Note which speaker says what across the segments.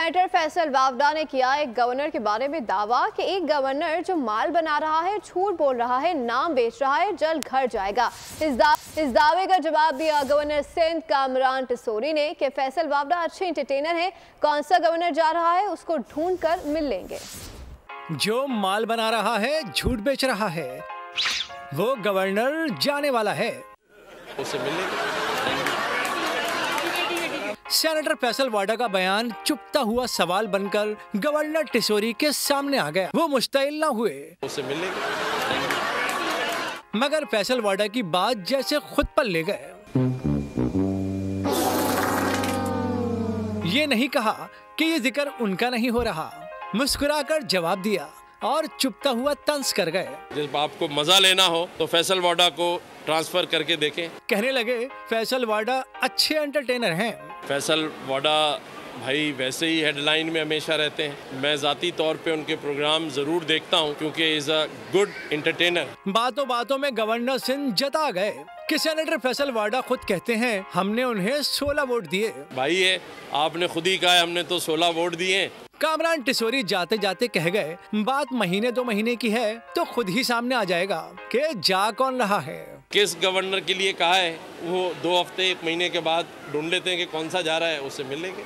Speaker 1: Senator Faisal Vawda ने किया एक गवर्नर के बारे में दावा कि एक गवर्नर जो माल बना रहा है, झूठ बोल रहा है, नाम बेच रहा है, जल्द घर जाएगा। इस दावे का जवाब दिया गवर्नर सिंध कामरान टिसोरी ने कि फैसल वावड़ा अच्छे एंटरटेनर हैं, कौन सा गवर्नर जा रहा है उसको ढूंढ कर मिल लेंगे।
Speaker 2: जो माल बना रहा है, झूठ बेच रहा है, वो गवर्नर जाने वाला है,
Speaker 3: उसे मिलेगा।
Speaker 2: सेनेटर फैसल वाडा का बयान चुपता हुआ सवाल बनकर गवर्नर टिसोरी के सामने आ गया। वो मुस्तैल न हुए,
Speaker 3: उसे मिलेगा।
Speaker 2: मगर फैसल वाडा की बात जैसे खुद पर ले गए। ये नहीं कहा कि ये जिक्र उनका नहीं हो रहा, मुस्कुराकर जवाब दिया और चुपता हुआ तंज कर गए।
Speaker 3: जब आपको मजा लेना हो तो फैसल वाडा को ट्रांसफर करके देखें।
Speaker 2: कहने लगे फैसल वाडा अच्छे एंटरटेनर हैं।
Speaker 3: फैसल वाडा भाई वैसे ही हेडलाइन में हमेशा रहते हैं। मैं जाती तौर पे उनके प्रोग्राम जरूर देखता हूं क्योंकि इज अ गुड एंटरटेनर।
Speaker 2: बातों बातों में गवर्नर सिंह जता गए कि सेनेटर फैसल वाडा खुद कहते हैं हमने उन्हें 16 वोट दिए।
Speaker 3: भाई ये आपने खुद ही कहा है हमने तो 16 वोट दिए।
Speaker 2: कामरान टिसोरी जाते जाते कह गए बात महीने 2 महीने की है तो खुद ही सामने आ जाएगा कि जा कौन रहा है।
Speaker 3: किस गवर्नर के लिए कहा है वो 2 हफ्ते 1 महीने के बाद ढूंढ लेते हैं कि कौन सा जा रहा है, उससे मिलेंगे।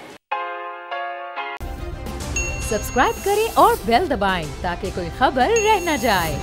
Speaker 4: सब्सक्राइब करें और बेल दबाएं ताकि कोई खबर रह न जाए।